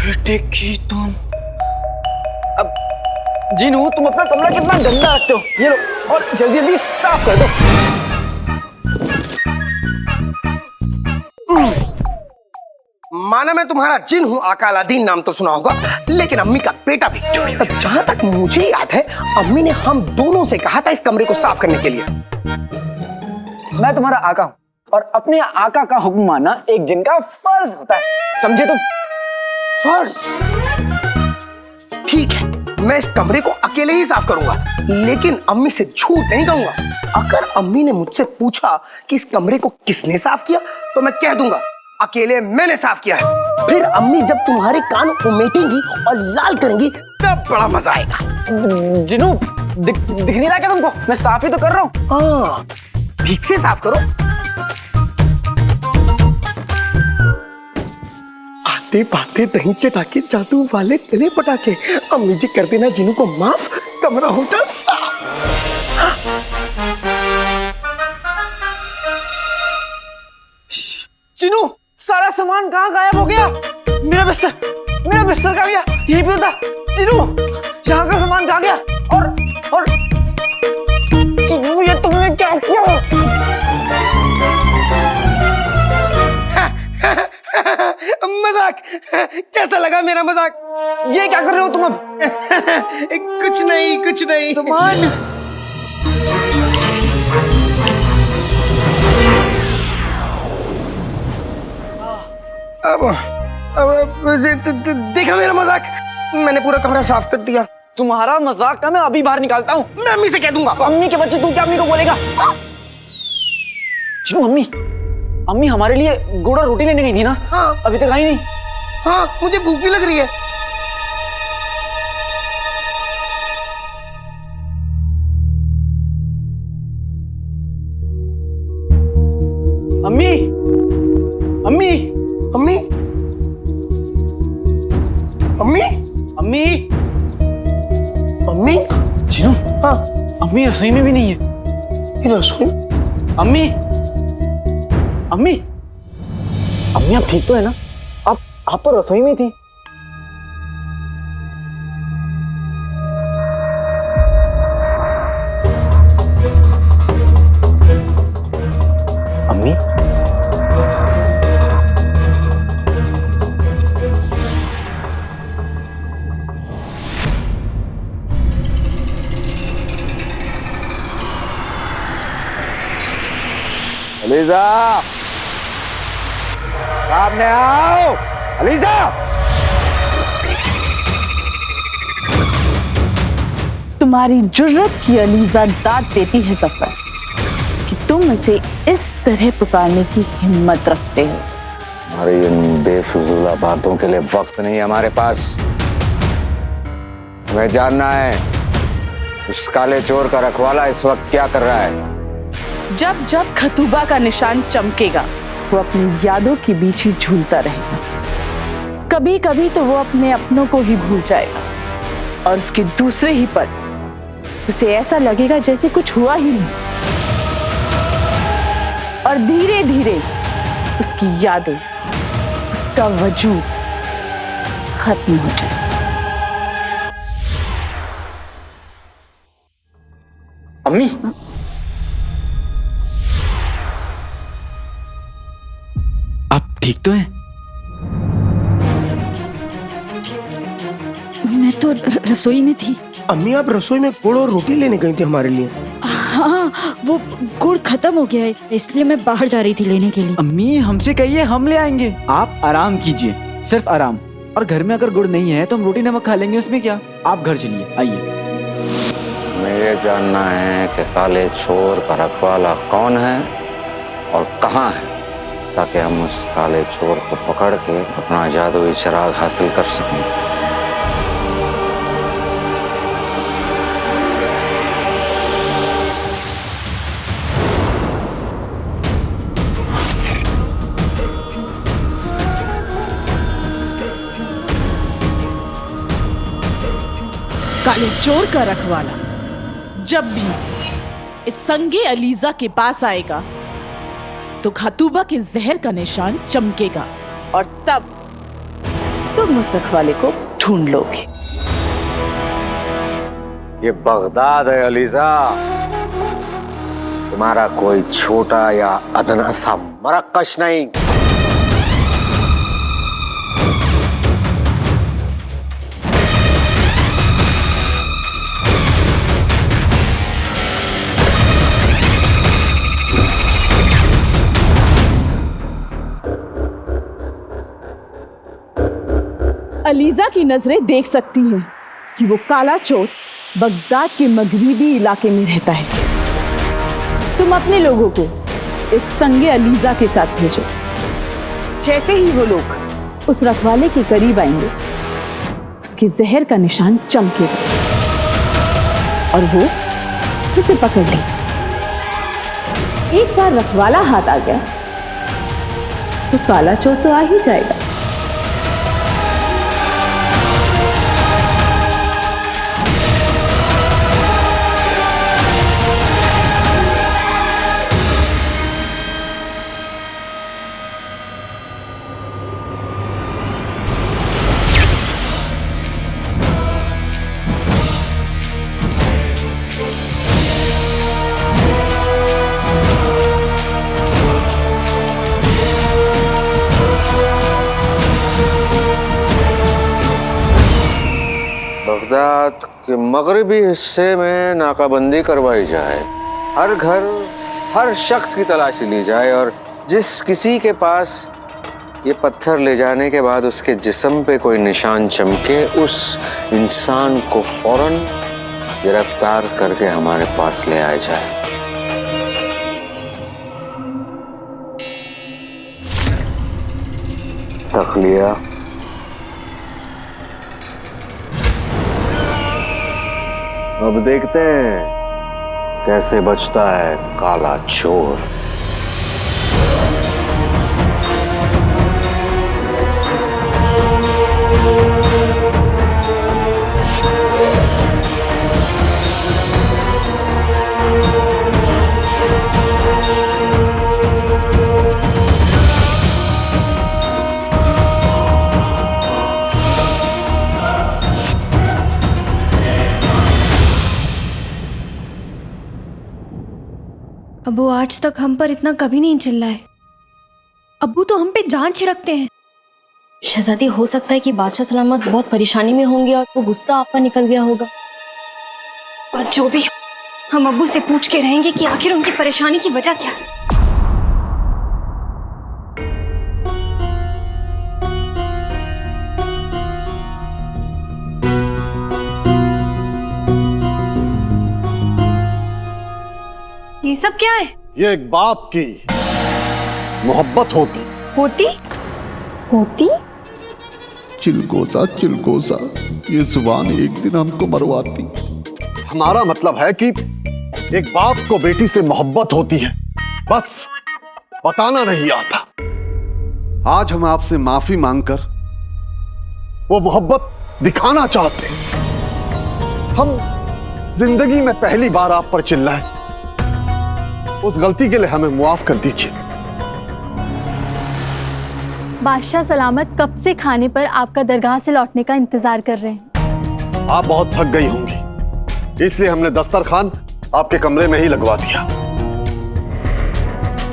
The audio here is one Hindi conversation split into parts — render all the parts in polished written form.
बेटे की तुम। अब जीनू, तुम अपना कमरा कितना गंदा रखते हो। ये लो और जल्दी जल्दी साफ कर दो। माना मैं तुम्हारा जिन हूँ, अकालादीन नाम तो सुना होगा, लेकिन अम्मी का बेटा भी। तब जहां तक मुझे याद है, अम्मी ने हम दोनों से कहा था इस कमरे को साफ करने के लिए। मैं तुम्हारा आका हूँ और अपने आका का हुक्म मानना एक जिन का फर्ज होता है, समझे तुम? फर्ज? ठीक है, मैं इस कमरे को अकेले ही साफ करूंगा, लेकिन अम्मी से झूठ नहीं कहूंगा। अगर अम्मी ने मुझसे पूछा कि इस कमरे को किसने साफ किया, तो मैं कह दूंगा अकेले मैंने साफ किया है। फिर अम्मी जब तुम्हारे कान उमेटेंगी और लाल करेंगी, तब बड़ा मजा आएगा। जिनू, दिख नहीं रहा क्या तुमको? मैं साफ ही तो कर रहा हूँ। हाँ, ठीक से साफ करो। आते पाते दही चटाके, जादू वाले चले पटाखे। अम्मी जी कर देना जिनू को माफ, कमरा होगा साफ। जिनू, सारा सामान कहाँ गायब हो गया? मेरा बिस्तर कहाँ गया? यहीं पे था। जिनू, यहाँ का सामान कहाँ गया? और जिनू, ये तुमने क्या किया? मजाक कैसा लगा मेरा मजाक? ये क्या कर रहे हो तुम अब? कुछ नहीं। सामान देखा मेरा मजाक? मैंने पूरा कमरा साफ कर दिया। तुम्हारा मजाक ना मैं अभी बाहर निकालता हूँ। मैं अम्मी से कह दूंगा। अम्मी के बच्चे, तू क्या अम्मी को बोलेगा? जिनू, अम्मी हमारे लिए गुड़ और रोटी लेने गई थी ना? हाँ। अभी तक आई नहीं। हाँ, मुझे भूख भी लग रही है। अम्मी, अम्मी, अम्मी, अम्मी, अम्मी, अम्मी। जिनू, हाँ, अम्मी रसोई में भी नहीं है। ये रसोई। अम्मी, अम्मी, अम्मी आप ठीक तो है ना? आप तो रसोई में थी। अम्मी, अलीजा, सामने आओ। अलीजा, तुम्हारी जुर्रत की अलीजा दाद देती है सफर कि तुम इसे इस तरह पुकारने की हिम्मत रखते हो। हमारी इन बेफिजूला बातों के लिए वक्त नहीं है हमारे पास। हमें जानना है उस काले चोर का रखवाला इस वक्त क्या कर रहा है। जब जब खतूबा का निशान चमकेगा, वो अपनी यादों के बीच ही झूलता रहेगा। कभी कभी तो वो अपने अपनों को ही भूल जाएगा और उसके दूसरे ही पल उसे ऐसा लगेगा जैसे कुछ हुआ ही नहीं, और धीरे धीरे उसकी यादें, उसका वजूद खत्म हो जाए। अम्मी, आप ठीक तो हैं? मैं तो रसोई में थी। अम्मी, आप रसोई में गुड़ और रोटी लेने गई थी हमारे लिए। हाँ, वो गुड़ खत्म हो गया है, इसलिए मैं बाहर जा रही थी लेने के लिए। अम्मी, हमसे कहिए, हम ले आएंगे। आप आराम कीजिए, सिर्फ आराम। और घर में अगर गुड़ नहीं है तो हम रोटी नमक खा लेंगे, उसमें क्या। आप घर चलिए, आइए। हमें ये जानना है कि काले चोर का रखवाला कौन है और कहाँ है, ताकि हम उस काले चोर को पकड़ के अपना जादुई चिराग हासिल कर सकें। काले चोर का रखवाला जब भी इस संगे अलीजा के पास आएगा तो खतूबा के जहर का निशान चमकेगा, और तब तुम उस रखवाले को ढूंढ लोगे। ये बगदाद है अलीजा, तुम्हारा कोई छोटा या अदना सा मरकश नहीं। अलीजा की नजरें देख सकती हैं कि वो काला चोर बगदाद के मगरिबी इलाके में रहता है। तुम अपने लोगों को इस संगे अलीजा के साथ भेजो। जैसे ही वो लोग उस रखवाले के करीब आएंगे, उसके जहर का निशान चमकेगा और वो उसे पकड़ ले। एक बार रखवाला हाथ आ गया तो काला चोर तो आ ही जाएगा। बगदाद के मगरिबी हिस्से में नाकाबंदी करवाई जाए, हर घर हर शख्स की तलाशी ली जाए और जिस किसी के पास ये पत्थर ले जाने के बाद उसके जिस्म पे कोई निशान चमके, उस इंसान को फौरन गिरफ्तार करके हमारे पास ले आया जाए। तखलिया अब देखते हैं कैसे बचता है काला चोर। अबू आज तक हम पर इतना कभी नहीं चिल्लाए। अब्बू तो हम पे जान छिड़कते हैं। शहजादी, हो सकता है कि बादशाह सलामत बहुत परेशानी में होंगे और वो गुस्सा आप पर निकल गया होगा। और जो भी, हम अब्बू से पूछ के रहेंगे कि आखिर उनकी परेशानी की वजह क्या है। ये सब क्या है? ये एक बाप की मोहब्बत होती होती चिलगोजा ये जुबान एक दिन हमको मरवाती। हमारा मतलब है कि एक बाप को बेटी से मोहब्बत होती है, बस बताना नहीं आता। आज हम आपसे माफी मांगकर वो मोहब्बत दिखाना चाहते हैं। हम जिंदगी में पहली बार आप पर चिल्लाए, उस गलती के लिए हमें मुआफ कर दीजिए। बादशाह सलामत कब से खाने पर आपका दरगाह से लौटने का इंतजार कर रहे हैं। आप बहुत थक गई होंगी, इसलिए हमने दस्तरखान आपके कमरे में ही लगवा दिया।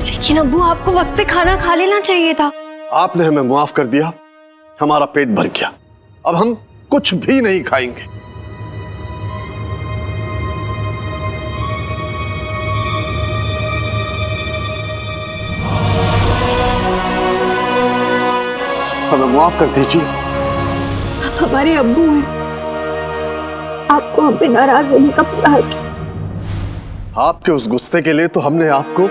लेकिन अब्बू, आपको वक्त पे खाना खा लेना चाहिए था। आपने हमें मुआफ कर दिया, हमारा पेट भर गया। अब हम कुछ भी नहीं खाएंगे। हमें मुआफ कर दीजिए। हमारे अब्बू हैं, आपको हम पे नाराज होने का पूरा हक है। आपके उस गुस्से के लिए तो हमने आपको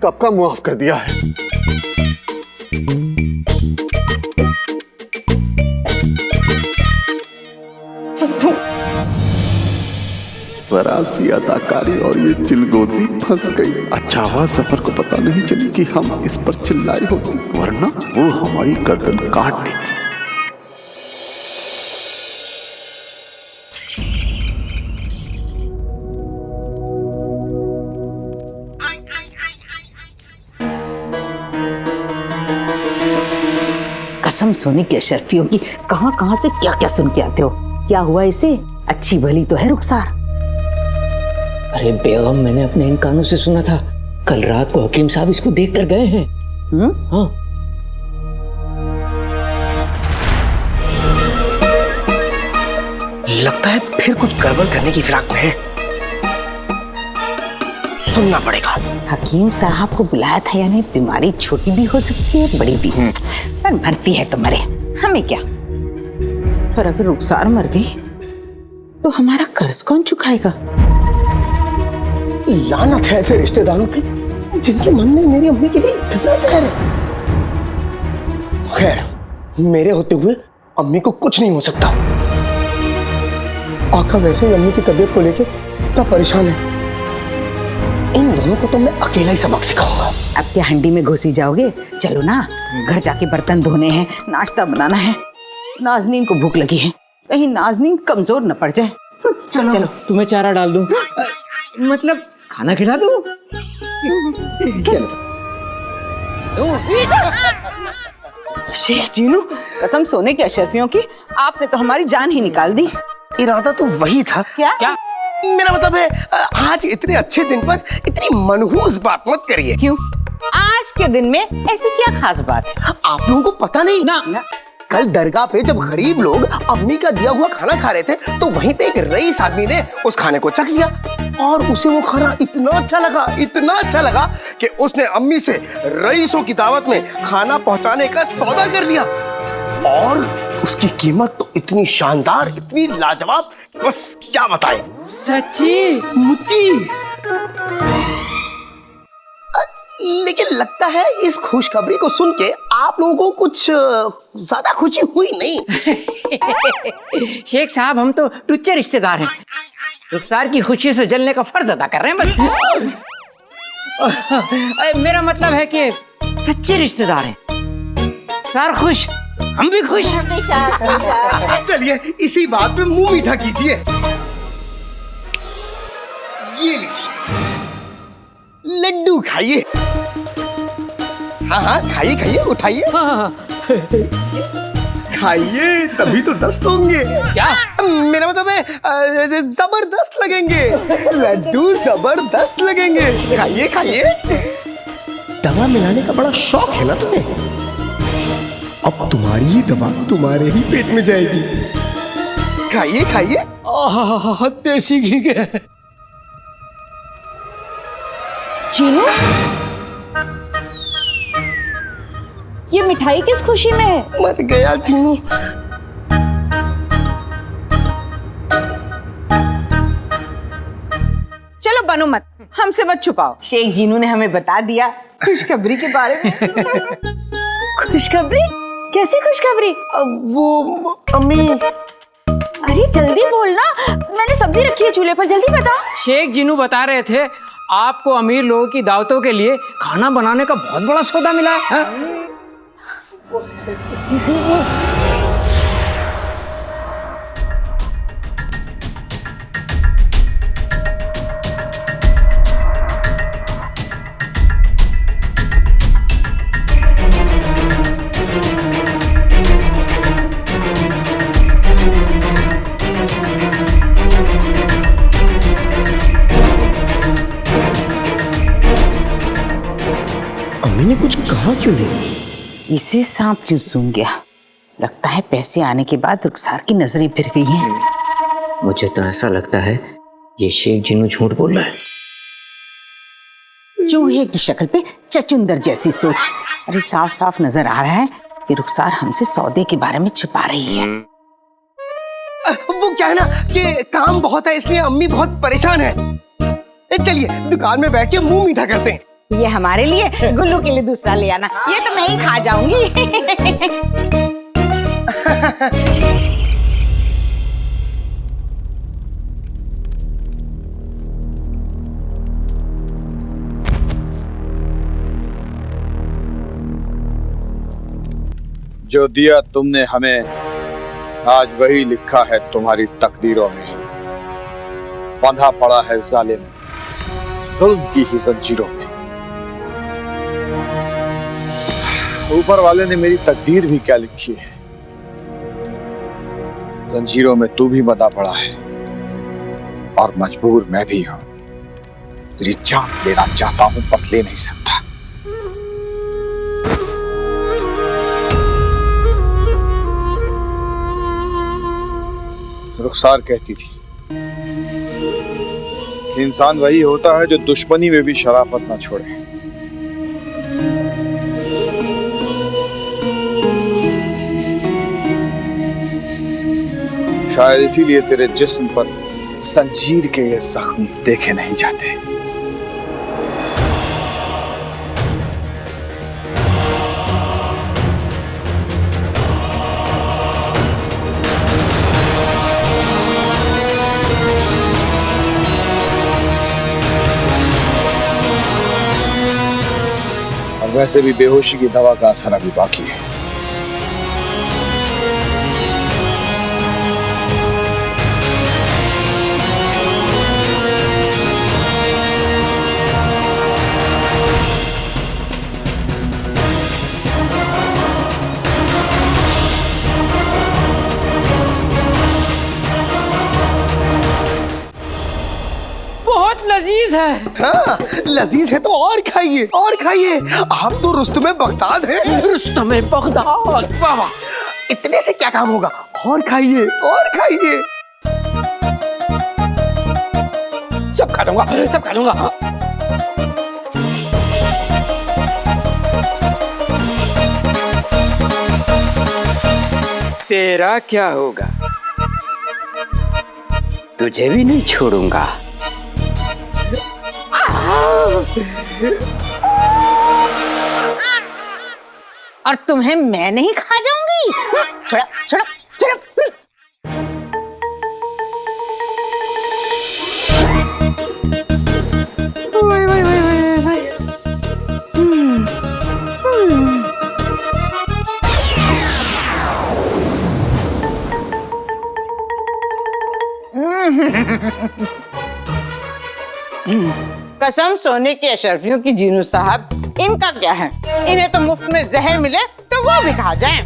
कब का मुआफ कर दिया है। जरा सी अदाकारी और ये चिलगोजी फंस गई। अच्छा हुआ सफर को पता नहीं चली कि हम इस पर चिल्लाए होते, वरना वो हमारी गर्दन काट देती। कसम सोने की अशरफियों की, कहां कहां से क्या क्या सुन के आते हो। क्या हुआ इसे? अच्छी भली तो है रुखसार। अरे बेगम, मैंने अपने इन कानों से सुना था कल रात को हकीम साहब इसको देख कर गए हैं। हाँ। लगता है फिर कुछ गड़बड़ करने की फिराक में है। सुनना पड़ेगा। हकीम साहब को बुलाया था, यानी बीमारी छोटी भी हो सकती है बड़ी भी। पर मरती है तो मरे, हमें क्या। पर अगर रुखसार मर गई तो हमारा कर्ज कौन चुकाएगा? लानत है ऐसे रिश्तेदारों की जिनके मन में मेरी अम्मी के लिए इतना जहर है। खैर, मेरे होते हुए अम्मी को कुछ नहीं हो सकता। आका वैसे ही अम्मी की तबीयत को लेके इतना परेशान है। इन दोनों को तो मैं अकेला ही सबक सिखाऊंगा। अब क्या हंडी में घुसी जाओगे? चलो ना, घर जाके बर्तन धोने हैं, नाश्ता बनाना है। नाजनीन को भूख लगी है, कहीं नाजनीन कमजोर न पड़ जाए। चलो चलो, तुम्हें चारा डाल दूं, मतलब खाना खिला दूं। चलो। शेख जीनू, कसम सोने की अशरफियों की, आपने तो हमारी जान ही निकाल दी। इरादा तो वही था। क्या? मेरा मतलब है, आज इतने अच्छे दिन पर इतनी मनहूस बात मत करिए। क्यों? आज के दिन में ऐसी क्या खास बात है? आप लोगों को पता नहीं ना। कल दरगाह पे जब गरीब लोग अम्मी का दिया हुआ खाना खा रहे थे तो वहीं पे एक रईस आदमी ने उस खाने को चख लिया और उसे वो खाना इतना अच्छा लगा कि उसने अम्मी से रईसों की दावत में खाना पहुंचाने का सौदा कर लिया। और उसकी कीमत तो इतनी शानदार, इतनी लाजवाब, बस क्या बताएं। सच्ची? मुच्ची। लेकिन लगता है इस खुशखबरी को सुन के आप लोगों को कुछ ज्यादा खुशी हुई नहीं। शेख साहब, हम तो टुच्चे रिश्तेदार हैं। रुखसार की खुशी से जलने का फर्ज अदा कर रहे हैं बस। मेरा मतलब है कि सच्चे रिश्तेदार हैं। सार खुश, हम भी खुश। चलिए इसी बात पे मुंह मीठा कीजिए। ये लीजिए लड्डू, खाइए। हाँ, खाइए, उठाइए। खाइए, तभी तो दस्त होंगे। क्या? मेरा मतलब है जबरदस्त लगेंगे। लड्डू जबरदस्त लगेंगे। खाइए। दवा मिलाने का बड़ा शौक है ना तुम्हें? अब तुम्हारी ही दवा तुम्हारे ही पेट में जाएगी। खाइए। देसी घी के। चीनू, ये मिठाई किस खुशी में है? मर गया चीनू। चलो बनो मत, हमसे मत छुपाओ। शेख जीनू ने हमें बता दिया खुशखबरी के बारे में। खुशखबरी? कैसी खुशखबरी? वो अम्मी। अरे जल्दी बोलना, मैंने सब्जी रखी है चूल्हे पर, जल्दी बता। शेख जीनू बता रहे थे आपको अमीर लोगों की दावतों के लिए खाना बनाने का बहुत बड़ा सौदा मिला है। अम्मी ने कुछ कहा क्यों नहीं? इसे सांप क्यों सूंघ गया? लगता है पैसे आने के बाद रुखसार की नजरें फिर गई हैं। मुझे तो ऐसा लगता है ये शेख जीनू झूठ बोल रहा है। चूहे की शक्ल पे चचुंदर जैसी सोच। अरे साफ साफ नजर आ रहा है कि रुखसार हमसे सौदे के बारे में छुपा रही है। वो क्या है ना कि काम बहुत है इसलिए अम्मी बहुत परेशान है। चलिए दुकान में बैठ के मुंह मीठा करते हैं। ये हमारे लिए, गुल्लू के लिए दूसरा ले आना। ये तो मैं ही खा जाऊंगी। जो दिया तुमने हमें, आज वही लिखा है तुम्हारी तकदीरों में। बंधा पड़ा है जालिम जुल्म की ही जंजीरों में। ऊपर वाले ने मेरी तकदीर भी क्या लिखी है। जंजीरों में तू भी बंधा पड़ा है और मजबूर मैं भी हूं। तेरी जान लेना चाहता हूं पर ले नहीं सकता। रुखसार कहती थी कि इंसान वही होता है जो दुश्मनी में भी शराफत ना छोड़े। शायद इसीलिए तेरे जिस्म पर जंजीर के ये जख्म देखे नहीं जाते। और वैसे भी बेहोशी की दवा का असर अभी बाकी है। बहुत लजीज है। हाँ, लजीज है तो और खाइए और खाइए। आप तो रुस्तमे बगदाद हैं। रुस्तमे बगदाद। वाह वाह, इतने से क्या काम होगा, और खाइए और खाइए। सब खा लूंगा, सब खा लूंगा। तेरा क्या होगा? तुझे भी नहीं छोड़ूंगा। और तुम्हें मैं नहीं खा जाऊंगी। छोड़ा छोड़ा छोड़ा। ओए, ओए, ओए, ओए, ओए। कसम सोने के अशरफियों की जीनू साहब, इनका क्या है? इन्हें तो मुफ्त में जहर मिले तो वो भी खा जाएं।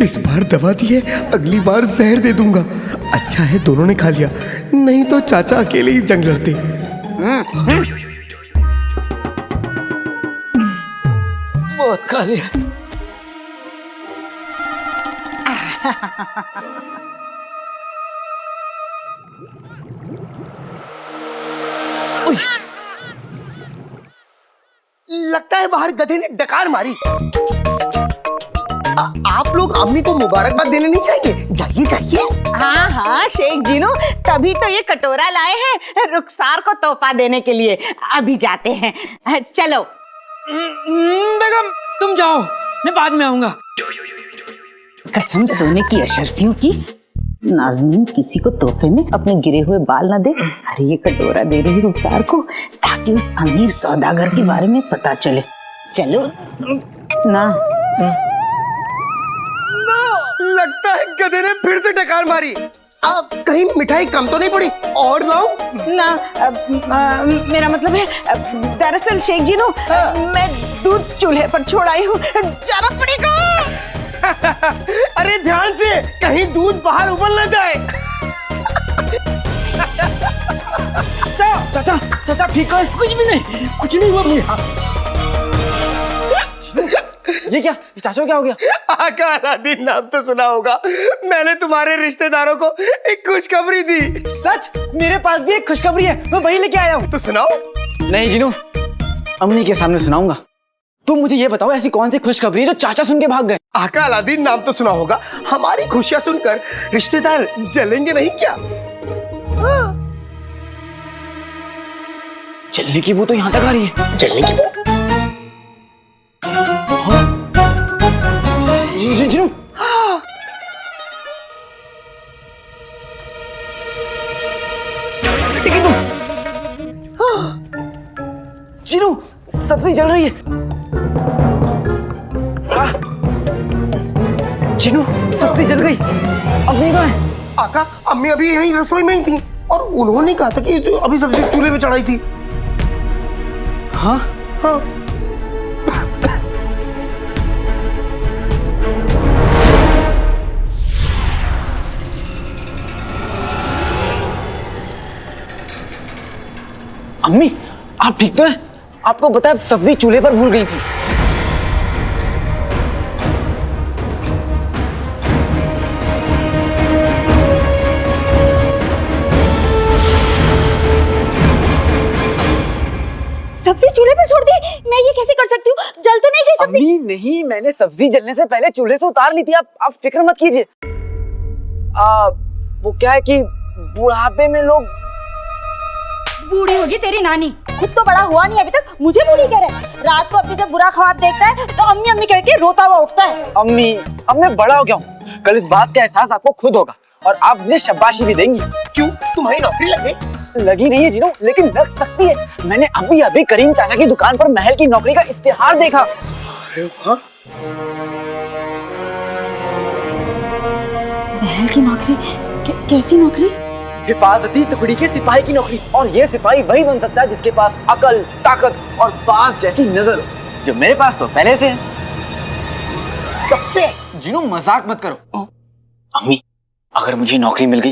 इस बार दवा दी है, अगली बार जहर दे दूंगा। अच्छा है दोनों ने खा लिया, नहीं तो चाचा अकेले ही जंग लड़ते। बहुत खा लिया। लगता है बाहर गधे ने डकार मारी। आप लोग अम्मी को मुबारकबाद देने नहीं चाहिए? जाइए जाइए। हाँ हाँ शेख जीनू, तभी तो ये कटोरा लाए हैं रुखसार को तोहफा देने के लिए। अभी जाते हैं, चलो। बेगम तुम जाओ, मैं बाद में आऊंगा। कसम सोने की अशरफियों की, नाज़नीन किसी को तोहफे में अपने गिरे हुए बाल ना दे। अरे ये कटोरा दे रही रुखसार को ताकि उस अमीर सौदागर के बारे में पता चले। चलो ना। लगता है गधे ने फिर से डकार मारी। आप कहीं मिठाई कम तो नहीं पड़ी? और लाओ ना। मेरा मतलब है, दरअसल शेख जीनू, मैं दूध चूल्हे पर छोड़ आई हूँ, जाना पड़ेगा। अरे ध्यान से, कहीं दूध बाहर उबल ना जाए। चाचा चाचा ठीक है, कुछ भी नहीं, कुछ नहीं हुआ भैया। ये क्या, चाचा क्या हो गया? आका अलादीन नाम तो सुना होगा। मैंने तुम्हारे रिश्तेदारों को एक खुशखबरी दी। सच? मेरे पास भी एक खुशखबरी है, मैं वही लेके आया हूँ। तो सुनाओ। नहीं जीनू, अम्मी के सामने सुनाऊंगा। तुम मुझे ये बताओ, ऐसी कौन सी खुशखबरी है जो चाचा सुन के भाग गए? आका अलादीन नाम तो सुना होगा। हमारी खुशियां सुनकर रिश्तेदार जलेंगे नहीं क्या? हाँ। जलने की बू तो यहाँ तक आ रही है। जलने की बू? जीनू, जीनू, सब्जी जल रही है। जीनू, सब्जी जल गई। अब नहीं है। आका, अम्मी अभी यहीं रसोई में ही थी और उन्होंने कहा था कि अभी सब्जी चूल्हे पे चढ़ाई थी। हाँ हाँ। अम्मी आप ठीक तो हैं? आपको बताया सब्जी चूल्हे पर भूल गई थी। सब्जी चूल्हे पर छोड़ दी? मैं ये कैसे कर सकती हूँ? जल तो नहीं गई सब्जी? अम्मी नहीं, मैंने सब्जी जलने से पहले चूल्हे से उतार ली थी। आप फिक्र मत कीजिए। वो क्या है कि बुढ़ापे में लोग। बूढ़ी होगी तेरी नानी, खुद तो बड़ा हुआ नहीं अभी तक, मुझे बूढ़ी कह रहा है। रात को अपनी जब बुरा ख्वाब देखता है तो अम्मी अम्मी कह के रोता हुआ उठता है। अम्मी अब मैं बड़ा हो गया हूँ, कल इस बात का एहसास आपको खुद होगा और आप मुझे शाबाशी भी देंगी। क्यों, तुम्हारी नौकरी लगे? लगी नहीं है जीनू, लेकिन लग सकती है। मैंने अभी करीम चाचा की दुकान पर महल की नौकरी का इश्तिहार देखा। अरे वाह, महल की नौकरी? कैसी नौकरी? हिफाजती टुकड़ी के सिपाही की नौकरी। और ये सिपाही वही बन सकता है जिसके पास अकल, ताकत और बाज जैसी नजर हो, जो मेरे पास तो पहले से है। कब से? जीनू मजाक मत करो। अम्मी अगर मुझे नौकरी मिल गई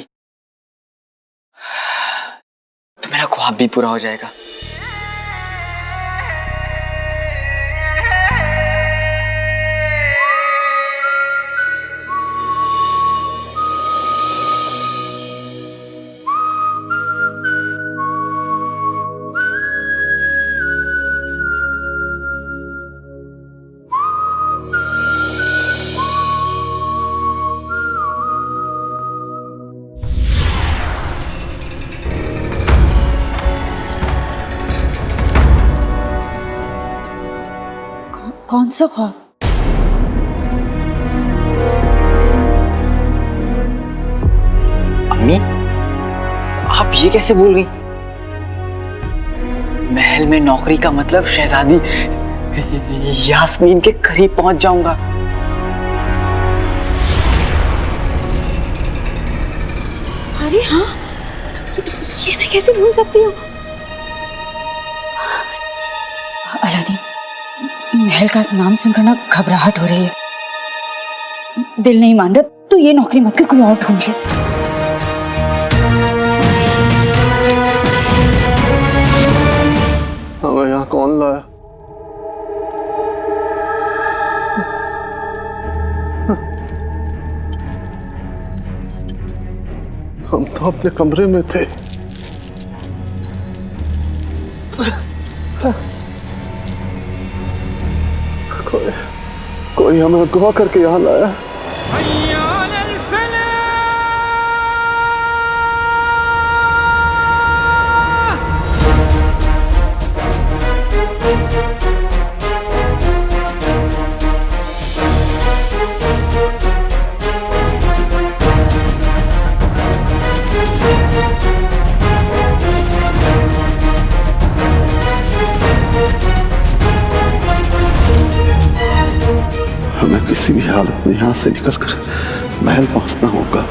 तो मेरा ख्वाब भी पूरा हो जाएगा। कौन सा ख्वाब? अम्मी आप ये कैसे भूल गई? महल में नौकरी का मतलब शहजादी यास्मीन के करीब पहुंच जाऊंगा। अरे हाँ, ये मैं कैसे भूल सकती हूँ? अलादीन, महल का नाम सुनकर ना घबराहट हो रही है। दिल नहीं मान रहा तो ये नौकरी मत कर, कोई और ढूंढ ले। हमें यहाँ कौन लाया? हम तो अपने कमरे में थे। कोई हमें अगवा करके यहाँ लाया। हमें किसी भी हालत में यहाँ से निकलकर महल पहुंचना होगा।